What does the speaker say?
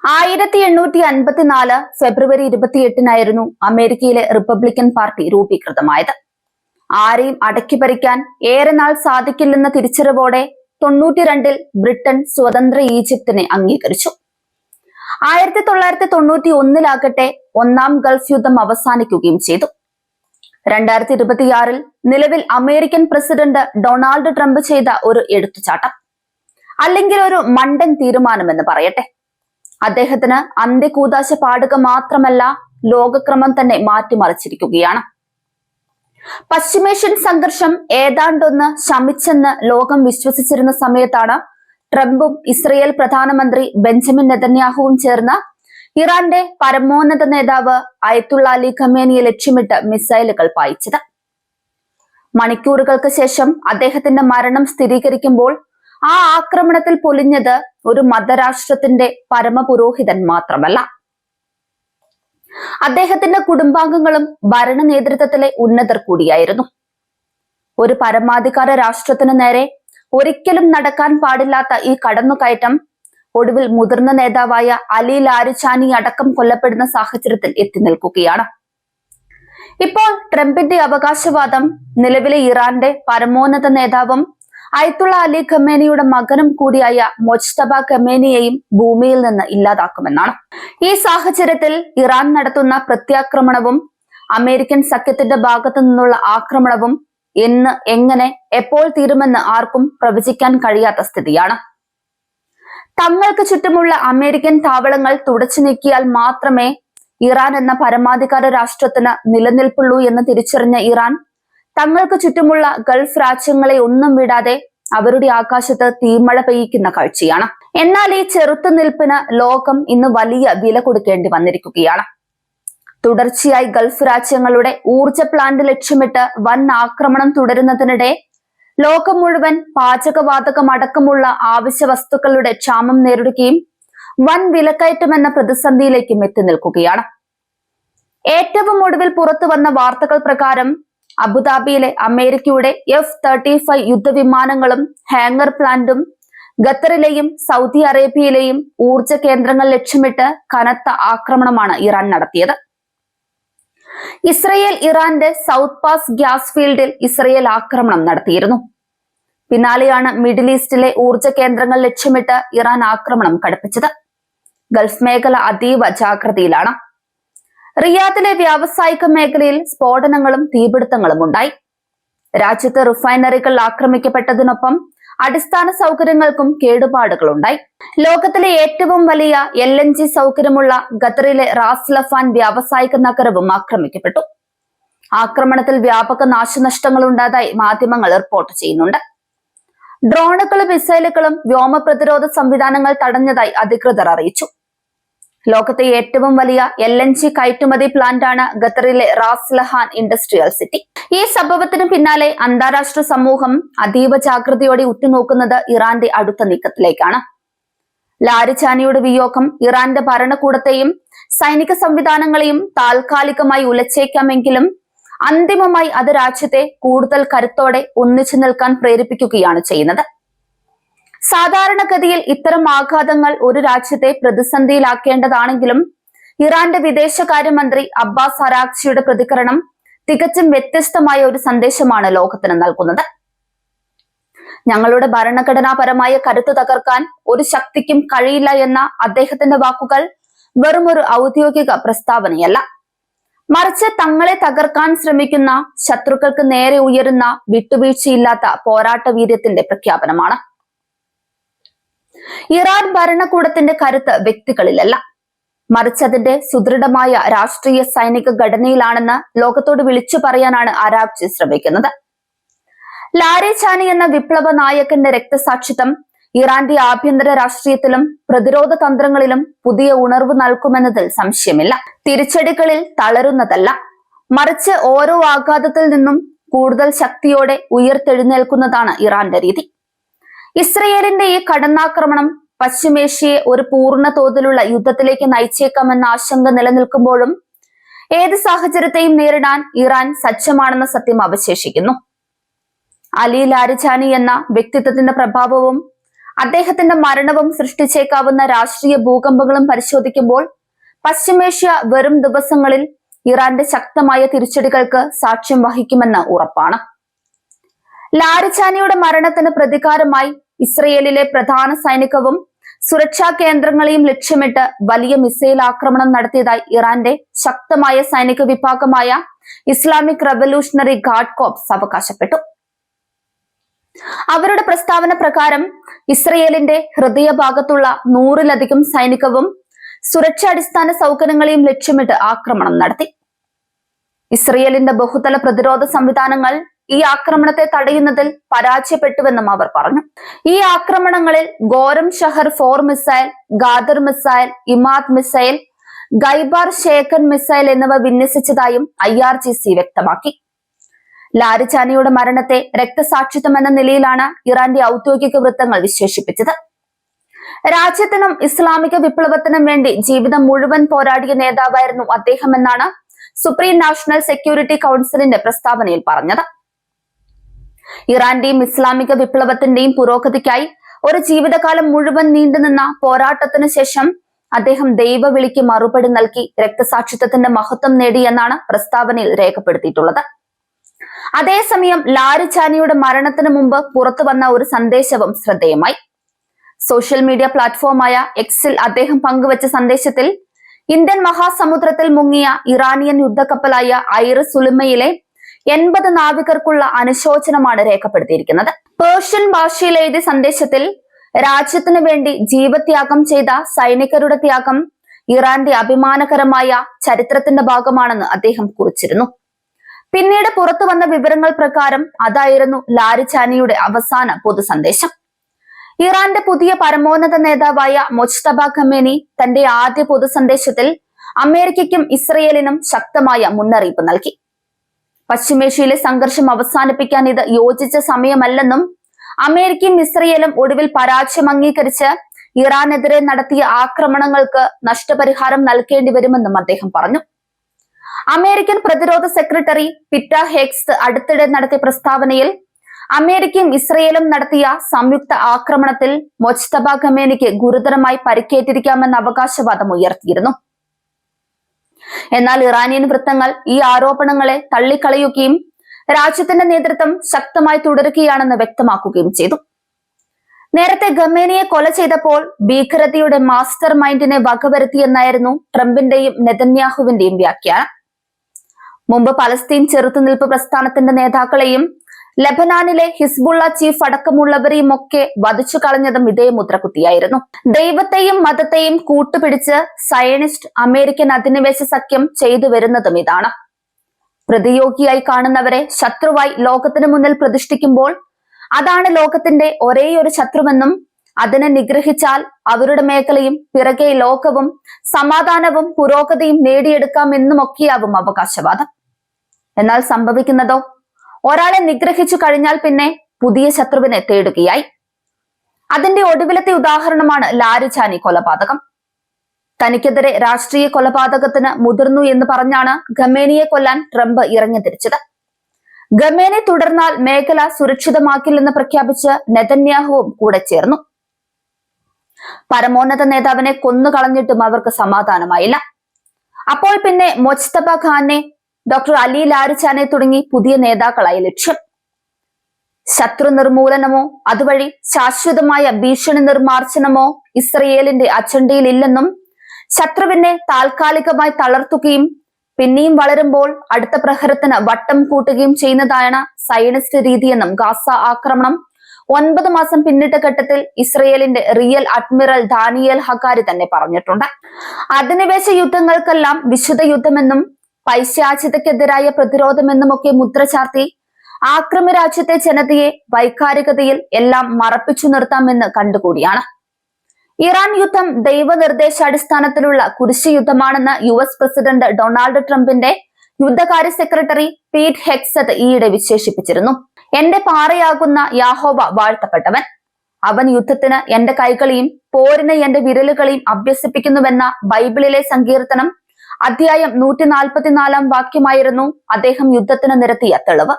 1854 ഫെബ്രുവരി 28-നായിരുന്നു അമേരിക്കയിലെ Republican party രൂപീകൃതമായത്. ആരെയും അടക്കിഭരിക്കാൻ ഏറെ നാൾ സാധിക്കില്ലെന്ന തിരിച്ചറിവോടെ 92-ൽ ബ്രിട്ടൻ സ്വതന്ത്ര ഈജിപ്തിനെ അംഗീകരിച്ചു. 1991-ലാകട്ടെ ഒന്നാം ഗൾഫ് യുദ്ധം അവസാനിക്കുകയും ചെയ്തു. 2026-ൽ നിലവിൽ അമേരിക്കൻ പ്രസിഡന്റ് ഡൊണാൾഡ് ട്രംപ് ചെയ്ത ഒരു എടുത്തുചാട്ടം, അല്ലെങ്കിൽ ഒരു മണ്ടൻ തീരുമാനമെന്ന് പറയട്ടെ, അദ്ദേഹത്തിന് അന്ത്യകൂദാശ പാടുക മാത്രമല്ല, ലോകക്രമം തന്നെ മാറ്റിമറിച്ചിരിക്കുകയാണ്. പശ്ചിമേഷ്യൻ സംഘർഷം ഏതാണ്ടൊന്ന് ശമിച്ചെന്ന് ലോകം വിശ്വസിച്ചിരുന്ന സമയത്താണ് ട്രംപും ഇസ്രയേൽ പ്രധാനമന്ത്രി ബെഞ്ചമിൻ നെതന്യാഹുവും ചേർന്ന് ഇറാന്റെ പരമോന്നത നേതാവ് അയത്തുള്ള അലി ഖമേനിയെ ലക്ഷ്യമിട്ട് മിസൈലുകൾ പായിച്ചത്. മണിക്കൂറുകൾക്ക് ശേഷം അദ്ദേഹത്തിന്റെ മരണം സ്ഥിരീകരിക്കുമ്പോൾ ആ ആക്രമണത്തിൽ പൊലിഞ്ഞത് ഒരു മതരാഷ്ട്രത്തിന്റെ പരമപുരോഹിതൻ മാത്രമല്ല, അദ്ദേഹത്തിന്റെ കുടുംബാംഗങ്ങളും ഭരണ നേതൃത്വത്തിലെ ഉന്നതർ കൂടിയായിരുന്നു. ഒരു പരമാധികാര രാഷ്ട്രത്തിനു നേരെ ഒരിക്കലും നടക്കാൻ പാടില്ലാത്ത ഈ കടന്നുകയറ്റം ഒടുവിൽ മുതിർന്ന നേതാവായ അലി ലാരിച്ചാനി അടക്കം കൊല്ലപ്പെടുന്ന സാഹചര്യത്തിൽ എത്തി നിൽക്കുകയാണ്. ഇപ്പോൾ ട്രംപിന്റെ അവകാശവാദം നിലവിലെ ഇറാന്റെ പരമോന്നത നേതാവും അയത്തുള്ള അലി ഖമേനിയുടെ മകനും കൂടിയായ മൊജ്തബ ഖമേനിയെയും ഭൂമിയിൽ നിന്ന് ഇല്ലാതാക്കുമെന്നാണ്. ഈ സാഹചര്യത്തിൽ ഇറാൻ നടത്തുന്ന പ്രത്യാക്രമണവും അമേരിക്കൻ സഖ്യത്തിന്റെ ഭാഗത്തു നിന്നുള്ള ആക്രമണവും എന്ന്, എങ്ങനെ, എപ്പോൾ തീരുമെന്ന് ആർക്കും പ്രവചിക്കാൻ കഴിയാത്ത സ്ഥിതിയാണ്. തങ്ങൾക്ക് ചുറ്റുമുള്ള അമേരിക്കൻ താവളങ്ങൾ തുടച്ചു നീക്കിയാൽ മാത്രമേ ഇറാൻ എന്ന പരമാധികാര രാഷ്ട്രത്തിന് നിലനിൽപ്പുള്ളൂ എന്ന് തിരിച്ചറിഞ്ഞ ഇറാൻ തങ്ങൾക്ക് ചുറ്റുമുള്ള ഗൾഫ് രാജ്യങ്ങളെ ഒന്നും വിടാതെ അവരുടെ ആകാശത്ത് തീമഴ പെയ്യിക്കുന്ന കാഴ്ചയാണ്. എന്നാൽ ഈ ചെറുത്തുനിൽപ്പിന് ലോകം ഇന്ന് വലിയ വില കൊടുക്കേണ്ടി വന്നിരിക്കുകയാണ്. തുടർച്ചയായി ഗൾഫ് രാജ്യങ്ങളുടെ ഊർജ പ്ലാന്റ് ലക്ഷ്യമിട്ട് വൻ ആക്രമണം തുടരുന്നതിനിടെ ലോകം മുഴുവൻ പാചകവാതകമടക്കമുള്ള ആവശ്യ വസ്തുക്കളുടെ ക്ഷാമം നേരിടുകയും വൻ വിലക്കയറ്റമെന്ന പ്രതിസന്ധിയിലേക്കും എത്തി നിൽക്കുകയാണ്. ഏറ്റവും ഒടുവിൽ പുറത്തു വന്ന വാർത്തകൾ പ്രകാരം അബുദാബിയിലെ അമേരിക്കയുടെ F-35 യുദ്ധവിമാനങ്ങളും ഹാങ്ങർ പ്ലാന്റും ഖത്തറിലെയും സൗദി അറേബ്യയിലെയും ഊർജ കേന്ദ്രങ്ങൾ ലക്ഷ്യമിട്ട് കനത്ത ആക്രമണമാണ് ഇറാൻ നടത്തിയത്. ഇസ്രയേൽ ഇറാന്റെ സൗത്ത് പാസ് ഗ്യാസ് ഫീൽഡിൽ ഇസ്രയേൽ ആക്രമണം നടത്തിയിരുന്നു. പിന്നാലെയാണ് മിഡിൽ ഈസ്റ്റിലെ ഊർജ കേന്ദ്രങ്ങൾ ലക്ഷ്യമിട്ട് ഇറാൻ ആക്രമണം കടുപ്പിച്ചത്. ഗൾഫ് മേഖല അതീവ ജാഗ്രതയിലാണ്. റിയാദിലെ വ്യാവസായിക മേഖലയിൽ സ്ഫോടനങ്ങളും തീപിടുത്തങ്ങളും ഉണ്ടായി. രാജ്യത്തെ റിഫൈനറികൾ ആക്രമിക്കപ്പെട്ടതിനൊപ്പം അടിസ്ഥാന സൗകര്യങ്ങൾക്കും കേടുപാടുകൾ ഉണ്ടായി. ലോകത്തിലെ ഏറ്റവും വലിയ LNG സൗകര്യമുള്ള ഖത്തറിലെ റാസ് ലഫാൻ വ്യാവസായിക നഗരവും ആക്രമിക്കപ്പെട്ടു. ആക്രമണത്തിൽ വ്യാപക നാശനഷ്ടങ്ങൾ ഉണ്ടായതായി മാധ്യമങ്ങൾ റിപ്പോർട്ട് ചെയ്യുന്നുണ്ട്. ഡ്രോണുകളും മിസൈലുകളും വ്യോമ പ്രതിരോധ സംവിധാനങ്ങൾ തടഞ്ഞതായി അധികൃതർ അറിയിച്ചു. ലോകത്തെ ഏറ്റവും വലിയ LNG കയറ്റുമതി പ്ലാന്റാണ് ഖത്തറിലെ റാസ് ലഹാൻ ഇൻഡസ്ട്രിയൽ സിറ്റി. ഈ സംഭവത്തിന് പിന്നാലെ അന്താരാഷ്ട്ര സമൂഹം അതീവ ജാഗ്രതയോടെ ഉറ്റുനോക്കുന്നത് ഇറാന്റെ അടുത്ത നീക്കത്തിലേക്കാണ്. ലാരിച്ചാനിയുടെ വിയോഗം ഇറാന്റെ ഭരണകൂടത്തെയും സൈനിക സംവിധാനങ്ങളെയും താൽക്കാലികമായി ഉലച്ചേക്കാമെങ്കിലും അന്തിമമായി അത് രാജ്യത്തെ കൂടുതൽ കരുത്തോടെ ഒന്നിച്ചു നിൽക്കാൻ പ്രേരിപ്പിക്കുകയാണ് ചെയ്യുന്നത്. സാധാരണഗതിയിൽ ഇത്തരം ആഘാതങ്ങൾ ഒരു രാജ്യത്തെ പ്രതിസന്ധിയിലാക്കേണ്ടതാണെങ്കിലും ഇറാന്റെ വിദേശകാര്യമന്ത്രി അബ്ബാസ് അരാഗ്ചിയുടെ പ്രതികരണം തികച്ചും വ്യത്യസ്തമായ ഒരു സന്ദേശമാണ് ലോകത്തിന് നൽകുന്നത്. ഞങ്ങളുടെ ഭരണഘടനാപരമായ കരുത്ത് തകർക്കാൻ ഒരു ശക്തിക്കും കഴിയില്ല എന്ന അദ്ദേഹത്തിന്റെ വാക്കുകൾ വെറും ഒരു ഔദ്യോഗിക പ്രസ്താവനയല്ല, മറിച്ച് തങ്ങളെ തകർക്കാൻ ശ്രമിക്കുന്ന ശത്രുക്കൾക്ക് നേരെ ഉയരുന്ന വിട്ടുവീഴ്ചയില്ലാത്ത പോരാട്ട വീര്യത്തിന്റെ പ്രഖ്യാപനമാണ്. ഇറാൻ ഭരണകൂടത്തിന്റെ കരുത്ത് വ്യക്തികളിലല്ല, മറിച്ച് അതിന്റെ സുദൃഢമായ രാഷ്ട്രീയ സൈനിക ഘടനയിലാണെന്ന് ലോകത്തോട് വിളിച്ചു പറയാനാണ് അരാഗ്ചി ശ്രമിക്കുന്നത്. ലാരിച്ചാനി എന്ന വിപ്ലവ നായകന്റെ രക്തസാക്ഷിത്വം ഇറാന്റെ ആഭ്യന്തര രാഷ്ട്രീയത്തിലും പ്രതിരോധ തന്ത്രങ്ങളിലും പുതിയ ഉണർവ് നൽകുമെന്നതിൽ സംശയമില്ല. തിരിച്ചടികളിൽ തളരുന്നതല്ല, മറിച്ച് ഓരോ ആഘാതത്തിൽ നിന്നും കൂടുതൽ ശക്തിയോടെ ഉയർത്തെഴുന്നേൽക്കുന്നതാണ് ഇറാന്റെ രീതി. ഇസ്രയേലിന്റെ ഈ കടന്നാക്രമണം പശ്ചിമേഷ്യയെ ഒരു പൂർണ്ണ തോതിലുള്ള യുദ്ധത്തിലേക്ക് നയിച്ചേക്കാമെന്ന ആശങ്ക നിലനിൽക്കുമ്പോഴും ഏത് സാഹചര്യത്തെയും നേരിടാൻ ഇറാൻ സജ്ജമാണെന്ന സത്യം അവശേഷിക്കുന്നു. അലി ലാരിച്ചാനി എന്ന വ്യക്തിത്വത്തിന്റെ പ്രഭാവവും അദ്ദേഹത്തിന്റെ മരണവും സൃഷ്ടിച്ചേക്കാവുന്ന രാഷ്ട്രീയ ഭൂകമ്പങ്ങളും പരിശോധിക്കുമ്പോൾ പശ്ചിമേഷ്യ വരും ദിവസങ്ങളിൽ ഇറാന്റെ ശക്തമായ തിരിച്ചടികൾക്ക് സാക്ഷ്യം വഹിക്കുമെന്ന് ഉറപ്പാണ്. ലാരിച്ചാനിയുടെ മരണത്തിന് പ്രതികാരമായി ഇസ്രയേലിലെ പ്രധാന സൈനികവും സുരക്ഷാ കേന്ദ്രങ്ങളെയും ലക്ഷ്യമിട്ട് വലിയ മിസൈൽ ആക്രമണം നടത്തിയതായി ഇറാന്റെ ശക്തമായ സൈനിക വിഭാഗമായ ഇസ്ലാമിക് റവല്യൂഷണറി ഗാർഡ് കോർപ്സ് അവകാശപ്പെട്ടു. അവരുടെ പ്രസ്താവന പ്രകാരം ഇസ്രയേലിന്റെ ഹൃദയഭാഗത്തുള്ള 100-ലധികം സൈനികവും സുരക്ഷാ അടിസ്ഥാന സൗകര്യങ്ങളെയും ലക്ഷ്യമിട്ട് ആക്രമണം നടത്തി. ഇസ്രയേലിന്റെ ബഹുതല പ്രതിരോധ സംവിധാനങ്ങൾ ഈ ആക്രമണത്തെ തടയുന്നതിൽ പരാജയപ്പെട്ടുവെന്നും അവർ പറഞ്ഞു. ഈ ആക്രമണങ്ങളിൽ Khorramshahr 4 missile, Ghadr missile, Emad missile, Kheibar Shekan missile എന്നിവ വിന്യസിച്ചതായും IRGC വ്യക്തമാക്കി. ലാരിച്ചാനിയുടെ മരണത്തെ രക്തസാക്ഷിത്വം എന്ന നിലയിലാണ് ഇറാന്റെ ഔദ്യോഗിക വൃത്തങ്ങൾ വിശേഷിപ്പിച്ചത്. രാജ്യത്തിനും ഇസ്ലാമിക വിപ്ലവത്തിനും വേണ്ടി ജീവിതം മുഴുവൻ പോരാടിയ നേതാവായിരുന്നു അദ്ദേഹമെന്നാണ് സുപ്രീം നാഷണൽ സെക്യൂരിറ്റി കൗൺസിലിന്റെ പ്രസ്താവനയിൽ പറഞ്ഞത്. ഇറാന്റെയും ഇസ്ലാമിക വിപ്ലവത്തിന്റെയും പുരോഗതിക്കായി ഒരു ജീവിതകാലം മുഴുവൻ നീണ്ടുനിന്ന പോരാട്ടത്തിന് ശേഷം അദ്ദേഹം ദൈവവിളിക്ക് മറുപടി നൽകി രക്തസാക്ഷിത്വത്തിന്റെ മഹത്വം നേടി എന്നാണ് പ്രസ്താവനയിൽ രേഖപ്പെടുത്തിയിട്ടുള്ളത്. അതേസമയം ലാരിച്ചാനിയുടെ മരണത്തിന് മുമ്പ് പുറത്തു വന്ന ഒരു സന്ദേശവും ശ്രദ്ധേയമായി. സോഷ്യൽ മീഡിയ പ്ലാറ്റ്ഫോമായ എക്സിൽ അദ്ദേഹം പങ്കുവച്ച സന്ദേശത്തിൽ ഇന്ത്യൻ മഹാസമുദ്രത്തിൽ മുങ്ങിയ ഇറാനിയൻ യുദ്ധക്കപ്പലായ ഐറിസ് സുലിമയിലെ 80 നാവികർക്കുള്ള അനുശോചനമാണ് രേഖപ്പെടുത്തിയിരിക്കുന്നത്. പേർഷ്യൻ ഭാഷയിൽ എഴുതിയ സന്ദേശത്തിൽ രാജ്യത്തിനു വേണ്ടി ജീവത്യാഗം ചെയ്ത സൈനികരുടെ ത്യാഗം ഇറാന്റെ അഭിമാനകരമായ ചരിത്രത്തിന്റെ ഭാഗമാണെന്ന് അദ്ദേഹം കുറിച്ചിരുന്നു. പിന്നീട് പുറത്തു വന്ന വിവരങ്ങൾ പ്രകാരം അതായിരുന്നു ലാരിച്ചാനിയുടെ അവസാന പൊതു സന്ദേശം. ഇറാന്റെ പുതിയ പരമോന്നത നേതാവായ മൊജ്തബ ഖമേനി തന്റെ ആദ്യ പൊതു സന്ദേശത്തിൽ അമേരിക്കയ്ക്കും ഇസ്രയേലിനും ശക്തമായ മുന്നറിയിപ്പ് നൽകി. പശ്ചിമേഷ്യയിലെ സംഘർഷം അവസാനിപ്പിക്കാൻ ഇത് യോജിച്ച സമയമല്ലെന്നും അമേരിക്കയും ഇസ്രയേലും ഒടുവിൽ പരാജയം അംഗീകരിച്ച് ഇറാനെതിരെ നടത്തിയ ആക്രമണങ്ങൾക്ക് നഷ്ടപരിഹാരം നൽകേണ്ടി വരുമെന്നും അദ്ദേഹം പറഞ്ഞു. അമേരിക്കൻ പ്രതിരോധ സെക്രട്ടറി പീറ്റർ ഹെഗ്സ് അടുത്തിടെ നടത്തിയ പ്രസ്താവനയിൽ അമേരിക്കയും ഇസ്രയേലും നടത്തിയ സംയുക്ത ആക്രമണത്തിൽ മൊജ്തബ ഖമേനിക്ക് ഗുരുതരമായി പരിക്കേറ്റിരിക്കാമെന്ന അവകാശവാദം ഉയർത്തിയിരുന്നു. എന്നാൽ ഇറാനിയൻ വൃത്തങ്ങൾ ഈ ആരോപണങ്ങളെ തള്ളിക്കളയുകയും രാജ്യത്തിന്റെ നേതൃത്വം ശക്തമായി തുടരുകയാണെന്ന് വ്യക്തമാക്കുകയും ചെയ്തു. നേരത്തെ ഖമേനിയെ കൊല ചെയ്തപ്പോൾ ഭീകരതയുടെ മാസ്റ്റർ മൈൻഡിനെ വകവരുത്തിയെന്നായിരുന്നു ട്രംപിന്റെയും നെതന്യാഹുവിന്റെയും വ്യാഖ്യാനം. മുമ്പ് പലസ്തീൻ ചെറുത്തുനിൽപ്പ് പ്രസ്ഥാനത്തിന്റെ നേതാക്കളെയും ലബനാനിലെ ഹിസ്ബുള്ള ചീഫ് അടക്കമുള്ളവരെയും ഒക്കെ വധിച്ചു കളഞ്ഞതും ഇതേ മുദ്രകുത്തിയായിരുന്നു. ദൈവത്തെയും മതത്തെയും കൂട്ടുപിടിച്ച് സയനിസ്റ്റ് അമേരിക്കൻ അധിനിവേശ സഖ്യം ചെയ്തു വരുന്നതും ഇതാണ്. പ്രതിയോഗിയായി കാണുന്നവരെ ശത്രുവായി ലോകത്തിനു മുന്നിൽ പ്രതിഷ്ഠിക്കുമ്പോൾ അതാണ് ലോകത്തിന്റെ ഒരേയൊരു ശത്രുവെന്നും അതിനെ നിഗ്രഹിച്ചാൽ അവരുടെ മേഖലയും പിറകെ ലോകവും സമാധാനവും പുരോഗതിയും നേടിയെടുക്കാമെന്നുമൊക്കെയാവും അവകാശവാദം. എന്നാൽ സംഭവിക്കുന്നതോ ഒരാളെ നിഗ്രഹിച്ചു കഴിഞ്ഞാൽ പിന്നെ പുതിയ ശത്രുവിനെ തേടുകയായി. അതിന്റെ ഒടുവിലത്തെ ഉദാഹരണമാണ് ലാരിച്ചാനി കൊലപാതകം. തനിക്കെതിരെ രാഷ്ട്രീയ കൊലപാതകത്തിന് മുതിർന്നു എന്ന് പറഞ്ഞാണ് ഖമേനിയെ കൊല്ലാൻ ട്രംപ് ഇറങ്ങിത്തിരിച്ചത്. ഖമേനി തുടർന്നാൽ മേഖല സുരക്ഷിതമാക്കില്ലെന്ന് പ്രഖ്യാപിച്ച് നെതന്യാഹുവും കൂടെ ചേർന്നു. പരമോന്നത നേതാവിനെ കൊന്നുകളഞ്ഞിട്ടും അവർക്ക് സമാധാനമായില്ല. അപ്പോൾ പിന്നെ മൊജ്തബ ഖാനെ, ഡോക്ടർ അലി ലാരിച്ചാനെ തുടങ്ങി പുതിയ നേതാക്കളായി ലക്ഷ്യം. ശത്രു നിർമൂലനമോ അതുവഴി ശാശ്വതമായ ഭീഷണി നിർമാർജനമോ ഇസ്രയേലിന്റെ അജണ്ടയിൽ ഇല്ലെന്നും ശത്രുവിനെ താൽക്കാലികമായി തളർത്തുകയും പിന്നെയും വളരുമ്പോൾ അടുത്ത പ്രഹരത്തിന് വട്ടം കൂട്ടുകയും ചെയ്യുന്നതാണ് സയനിസ്റ്റ് രീതിയെന്നും ഗാസ ആക്രമണം 9 മാസം പിന്നിട്ട ഘട്ടത്തിൽ ഇസ്രയേലിന്റെ റിയൽ അഡ്മിറൽ ദാനിയേൽ ഹഗാരി തന്നെ പറഞ്ഞിട്ടുണ്ട്. അധിനിവേശ യുദ്ധങ്ങൾക്കെല്ലാം വിശുദ്ധ യുദ്ധമെന്നും പൈശാചികതയ്ക്കെതിരായ പ്രതിരോധമെന്നുമൊക്കെ മുദ്ര ചാർത്തി ആക്രമി രാജ്യത്തെ ജനതയെ വൈകാരികതയിൽ എല്ലാം മറപ്പിച്ചു നിർത്താമെന്ന് കണ്ടുകൂടിയാണ്. ഇറാൻ യുദ്ധം ദൈവനിർദ്ദേശാടിസ്ഥാനത്തിലുള്ള കുരിശ് യുദ്ധമാണെന്ന് US പ്രസിഡന്റ് ഡൊണാൾഡ് ട്രംപിന്റെ യുദ്ധകാര്യ സെക്രട്ടറി പീറ്റ് ഹെഗ്സത്ത് ഈയിടെ വിശേഷിപ്പിച്ചിരുന്നു. എന്റെ പാറയാകുന്ന യാഹോവ വാഴ്ത്തപ്പെട്ടവൻ, അവൻ യുദ്ധത്തിന് എന്റെ കൈകളെയും പോരിന് എന്റെ വിരലുകളെയും അഭ്യസിപ്പിക്കുന്നുവെന്ന ബൈബിളിലെ സങ്കീർത്തനം അധ്യായം 144 വാക്യമായിരുന്നു അദ്ദേഹം യുദ്ധത്തിന് നിരത്തിയ തെളിവ്.